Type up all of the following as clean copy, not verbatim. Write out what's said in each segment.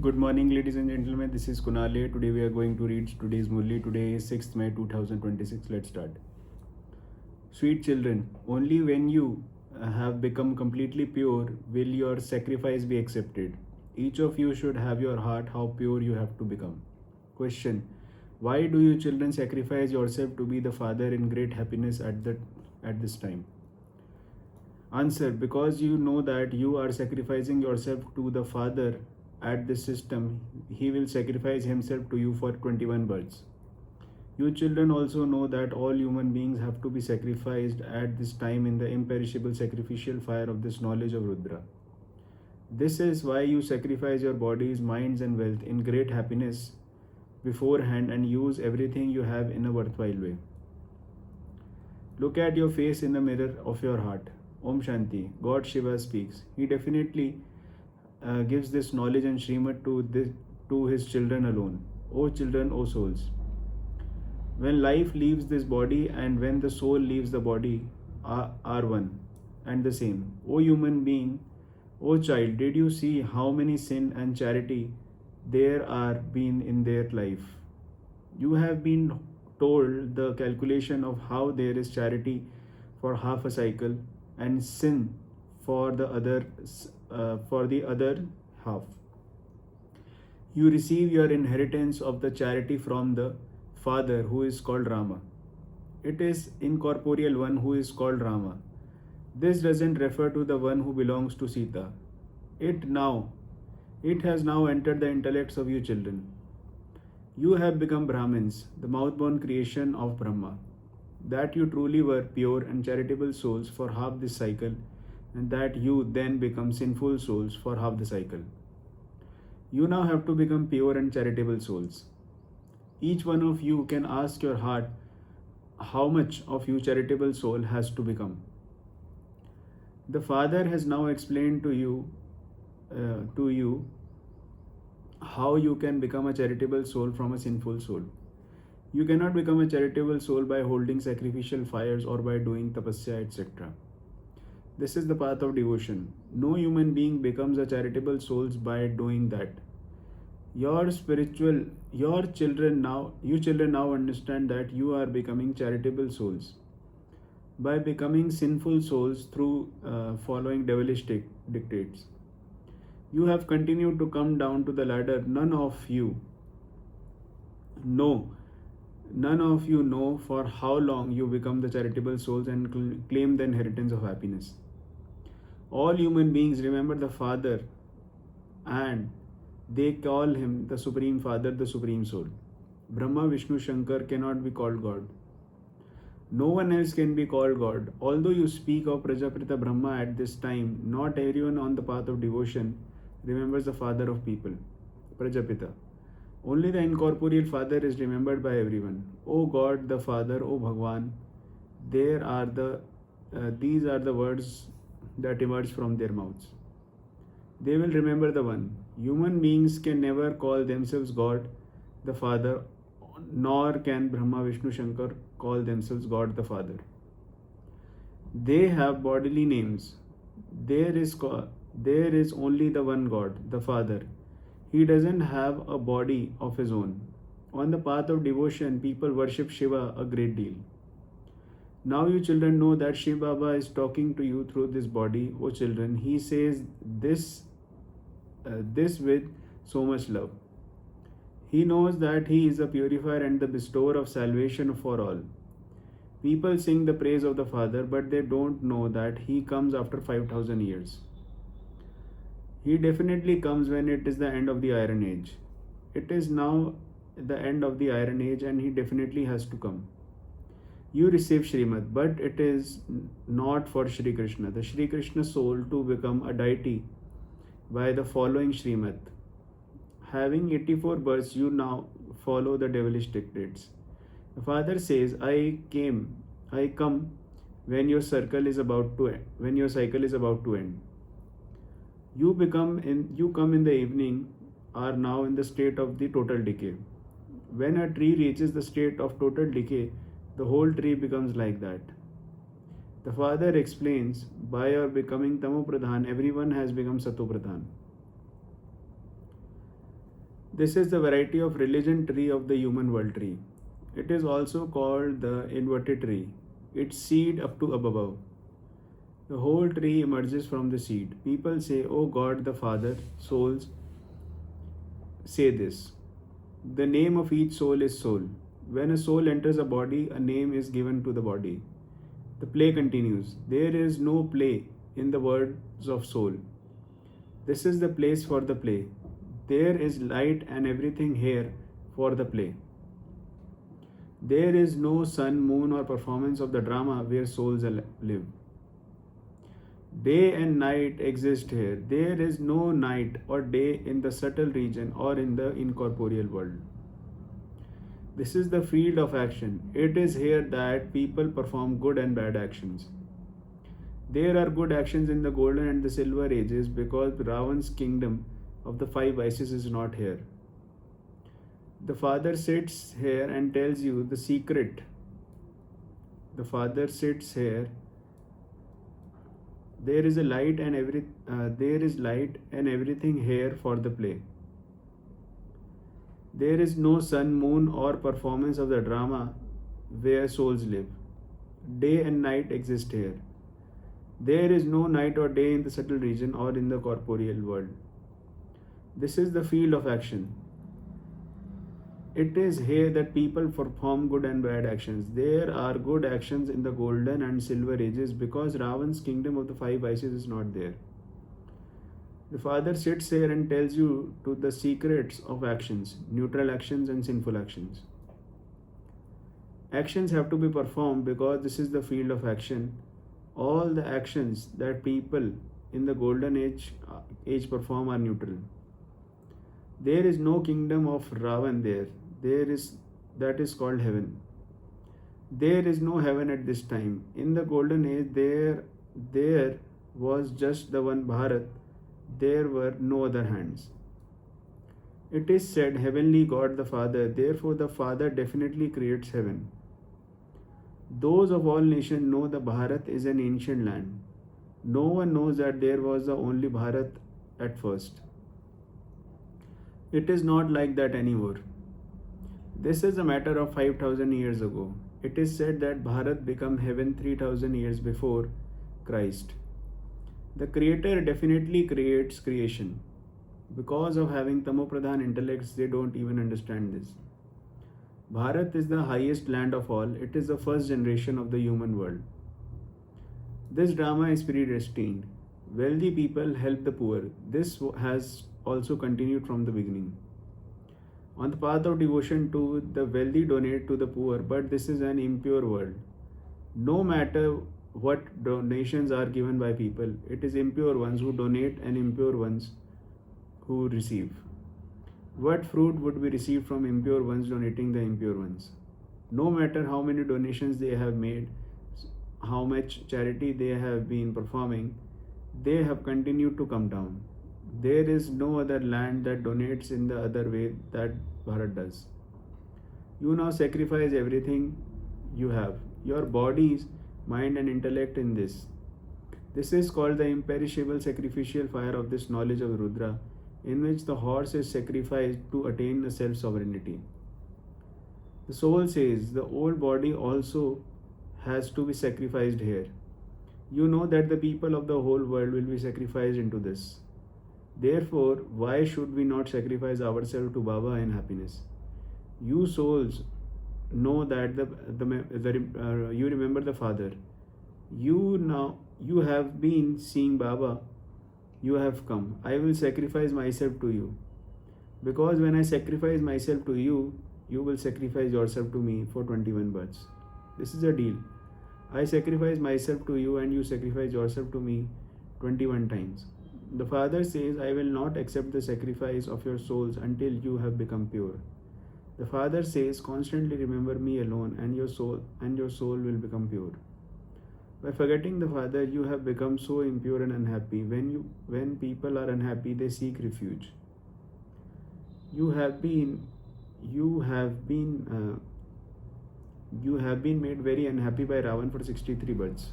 Good morning, ladies and gentlemen. This is Kunale. Today we are going to read today's Murli. Today is 6th May 2026. Let's start. Sweet children, only when you have become completely pure will your sacrifice be accepted. Each of you should have your heart how pure you have to become. Question: why do you children sacrifice yourself to be the father in great happiness at this time? Answer: because you know that you are sacrificing yourself to the Father at this system, He will sacrifice Himself to you for 21 births. You children also know that all human beings have to be sacrificed at this time in the imperishable sacrificial fire of this knowledge of Rudra. This is why you sacrifice your bodies, minds, and wealth in great happiness beforehand and use everything you have in a worthwhile way. Look at your face in the mirror of your heart. Om Shanti. God Shiva speaks. He definitely gives this knowledge and Srimad to his children alone. O children, O souls. When life leaves this body and when the soul leaves the body are one and the same. O human being, O child, did you see how many sin and charity there are been in their life? You have been told the calculation of how there is charity for half a cycle and sin for the other half. You receive your inheritance of the charity from the Father who is called Rama. It is incorporeal one who is called Rama. This doesn't refer to the one who belongs to Sita. It has now entered the intellects of you children. You have become Brahmins, the mouth-born creation of Brahma. That you truly were pure and charitable souls for half this cycle, and that you then become sinful souls for half the cycle. You now have to become pure and charitable souls. Each one of you can ask your heart how much of you charitable soul has to become. The Father has now explained to you how you can become a charitable soul from a sinful soul. You cannot become a charitable soul by holding sacrificial fires or by doing tapasya, etc. This is the path of devotion. No human being becomes a charitable soul by doing that. You children now understand that you are becoming charitable souls by becoming sinful souls through following devilish dictates. You have continued to come down to the ladder. None of you know for how long you become the charitable souls and claim the inheritance of happiness. All human beings remember the Father and they call him the Supreme Father, the Supreme Soul. Brahma, Vishnu, Shankar cannot be called God. No one else can be called God. Although you speak of Prajapita Brahma at this time, not everyone on the path of devotion remembers the father of people, Prajapita. Only the incorporeal Father is remembered by everyone. O God, the Father, O Bhagwan, these are the words that emerge from their mouths. They will remember the one. Human beings can never call themselves God, the Father, nor can Brahma, Vishnu, Shankar call themselves God, the Father. They have bodily names. There is only the one God, the Father. He doesn't have a body of his own. On the path of devotion, people worship Shiva a great deal. Now you children know that Shiv Baba is talking to you through this body. O children, he says this with so much love. He knows that he is the purifier and the bestower of salvation for all. People sing the praise of the Father, but they don't know that he comes after 5,000 years. He definitely comes when it is the end of the Iron Age. It is now the end of the Iron Age and he definitely has to come. You receive Srimad, but it is not for Shri Krishna. The Shri Krishna soul to become a deity by the following Srimad. Having 84 births, you now follow the devilish dictates. The Father says, I come when your cycle is about to end. You come in the evening, are now in the state of the total decay. When a tree reaches the state of total decay, the whole tree becomes like that. The Father explains, by your becoming Tamo Pradhan, everyone has become Sato Pradhan. This is the variety of religion tree of the human world tree. It is also called the inverted tree. Its seed up to above. The whole tree emerges from the seed. People say, "Oh God the Father," souls say this. The name of each soul is soul. When a soul enters a body, a name is given to the body. The play continues. There is no play in the words of soul. This is the place for the play. There is light and everything here for the play. There is no sun, moon, or performance of the drama where souls live. Day and night exist here. There is no night or day in the subtle region or in the incorporeal world. This is the field of action. It is here that people perform good and bad actions. There are good actions in the golden and the silver ages because Ravan's kingdom of the five vices is not here. The Father sits here and tells you the secret. The Father sits here. There is light and everything here for the play. There is no sun, moon, or performance of the drama where souls live. Day and night exist here. There is no night or day in the subtle region or in the corporeal world. This is the field of action. It is here that people perform good and bad actions. There are good actions in the golden and silver ages because Ravan's kingdom of the five vices is not there. The Father sits here and tells you to the secrets of actions, neutral actions and sinful actions. Actions have to be performed because this is the field of action. All the actions that people in the golden age perform are neutral. There is no kingdom of Ravan there. That is called heaven. There is no heaven at this time. In the golden age, there was just the one Bharat. There were no other hands. It is said, Heavenly God the Father, therefore the Father definitely creates heaven. Those of all nations know the Bharat is an ancient land. No one knows that there was the only Bharat at first. It is not like that anymore. This is a matter of 5,000 years ago. It is said that Bharat became heaven 3,000 years before Christ. The Creator definitely creates creation. Because of having Tamopradhan intellects, they don't even understand this. Bharat is the highest land of all. It is the first generation of the human world. This drama is predestined. Wealthy people help the poor. This has also continued from the beginning. On the path of devotion to the wealthy donate to the poor, but this is an impure world. No matter what donations are given by people, it is impure ones who donate and impure ones who receive. What fruit would be received from impure ones donating the impure ones? No matter how many donations they have made, how much charity they have been performing, they have continued to come down. There is no other land that donates in the other way that Bharat does. You now sacrifice everything you have, your bodies, mind and intellect in this. This is called the imperishable sacrificial fire of this knowledge of Rudra, in which the horse is sacrificed to attain the self-sovereignty. The soul says the old body also has to be sacrificed here. You know that the people of the whole world will be sacrificed into this. Therefore, why should we not sacrifice ourselves to Baba in happiness? You souls know that you remember the Father. You have been seeing Baba. You have come. I will sacrifice myself to you. Because when I sacrifice myself to you, you will sacrifice yourself to me for 21 births. This is a deal. I sacrifice myself to you and you sacrifice yourself to me 21 times. The Father says, I will not accept the sacrifice of your souls until you have become pure. The Father says, constantly remember me alone and your soul will become pure. By forgetting the Father, you have become so impure and unhappy. When people are unhappy, they seek refuge. You have been made very unhappy by Ravan for 63 births.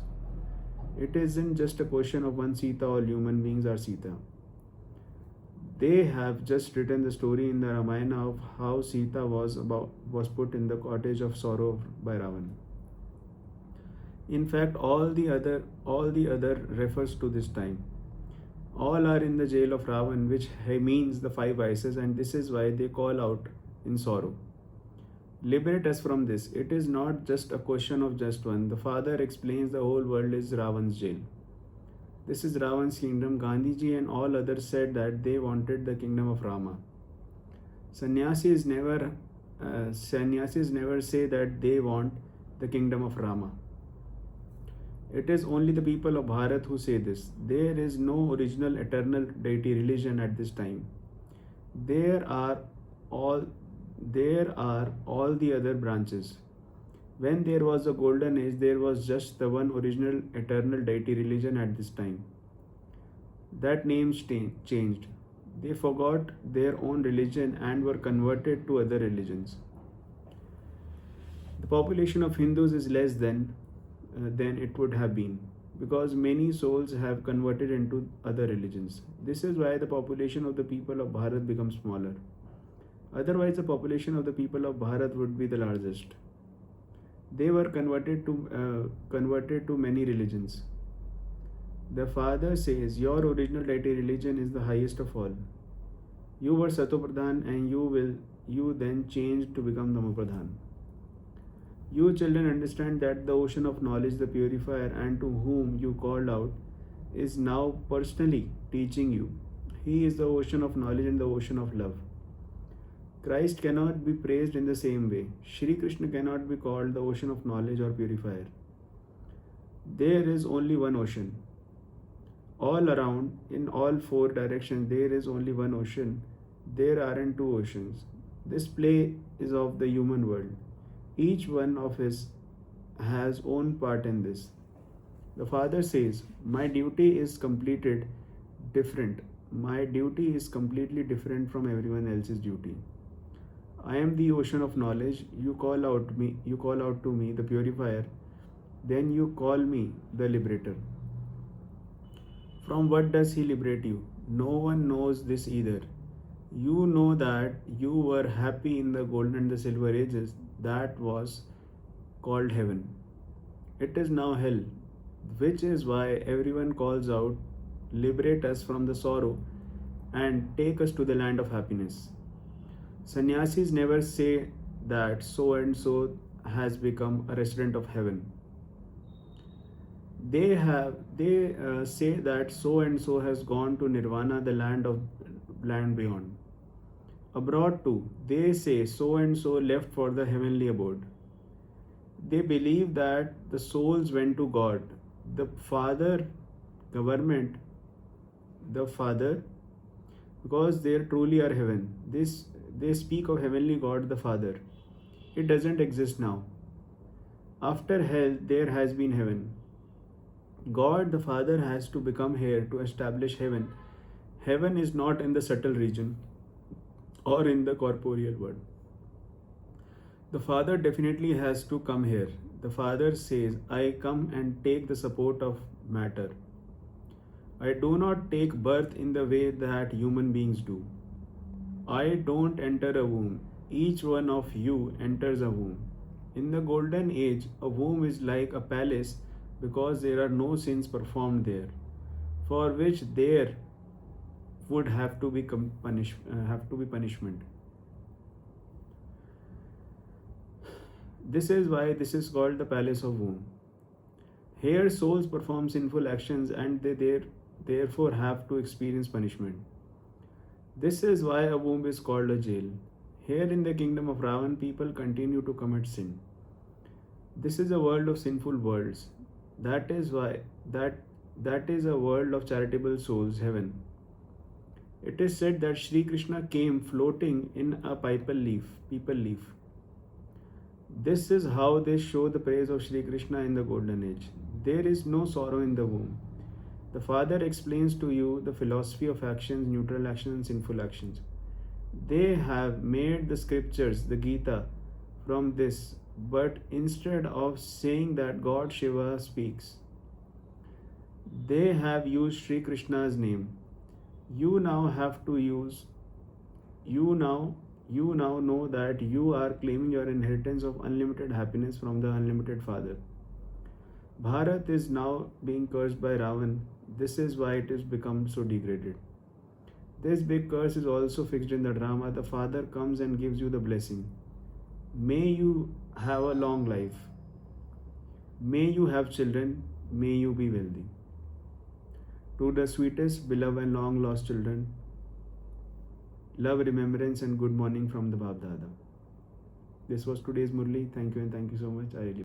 It isn't just a question of one Sita. All human beings are Sita. They have just written the story in the Ramayana of how Sita was put in the cottage of sorrow by Ravan. In fact, all the other refers to this time. All are in the jail of Ravan, which means the five vices, and this is why they call out in sorrow. Liberate us from this. It is not just a question of just one. The father explains the whole world is Ravan's jail. This is Ravan's kingdom. Gandhiji and all others said that they wanted the kingdom of Rama. Sannyasis never say that they want the kingdom of Rama. It is only the people of Bharat who say this. There is no original eternal deity religion at this time. There are all the other branches. When there was a golden age, there was just the one original eternal deity religion at this time. That name changed. They forgot their own religion and were converted to other religions. The population of Hindus is less than it would have been because many souls have converted into other religions. This is why the population of the people of Bharat becomes smaller. Otherwise, the population of the people of Bharat would be the largest. They were converted to many religions. The father says, your original deity religion is the highest of all. You were Satopradhan and you then changed to become Namopradhan. You children understand that the ocean of knowledge, the purifier, and to whom you called out, is now personally teaching you. He is the ocean of knowledge and the ocean of love. Christ cannot be praised in the same way. Shri Krishna cannot be called the ocean of knowledge or purifier. There is only one ocean. All around, in all four directions, there is only one ocean. There aren't two oceans. This play is of the human world. Each one of us has own part in this. The father says, my duty is completed different. My duty is completely different from everyone else's duty. I am the ocean of knowledge. You call out to me, the purifier. Then you call me the liberator. From what does he liberate you? No one knows this either. You know that you were happy in the golden and the silver ages. That was called heaven. It is now hell, which is why everyone calls out, liberate us from the sorrow and take us to the land of happiness. Sannyasis never say that so and so has become a resident of heaven. They say that so and so has gone to nirvana, the land beyond. Abroad too, they say so and so left for the heavenly abode. They believe that the souls went to God, the Father, government, the Father, because they truly are heaven. They speak of heavenly God, the Father. It doesn't exist now. After hell, there has been heaven. God, the Father, has to become here to establish heaven. Heaven is not in the subtle region or in the corporeal world. The Father definitely has to come here. The Father says, I come and take the support of matter. I do not take birth in the way that human beings do. I don't enter a womb. Each one of you enters a womb. In the golden age, a womb is like a palace because there are no sins performed there, for which there would have to be punishment. This is why this is called the palace of womb. Here souls perform sinful actions and they therefore have to experience punishment. This is why a womb is called a jail. Here in the kingdom of Ravan, people continue to commit sin. This is a world of sinful worlds. That is a world of charitable souls, heaven. It is said that Shri Krishna came floating in a people leaf. This is how they show the praise of Shri Krishna in the golden age. There is no sorrow in the womb. The Father explains to you the philosophy of actions, neutral actions, and sinful actions. They have made the scriptures, the Gita, from this, but instead of saying that God Shiva speaks, they have used Sri Krishna's name. You now have to use you now know that you are claiming your inheritance of unlimited happiness from the unlimited Father. Bharat is now being cursed by Ravan. This is why it has become so degraded. This big curse is also fixed in the drama. The Father comes and gives you the blessing. May you have a long life. May you have children. May you be wealthy. To the sweetest, beloved, and long lost children, love, remembrance, and good morning from the Bab Dada. This was today's Murli. Thank you and thank you so much. I really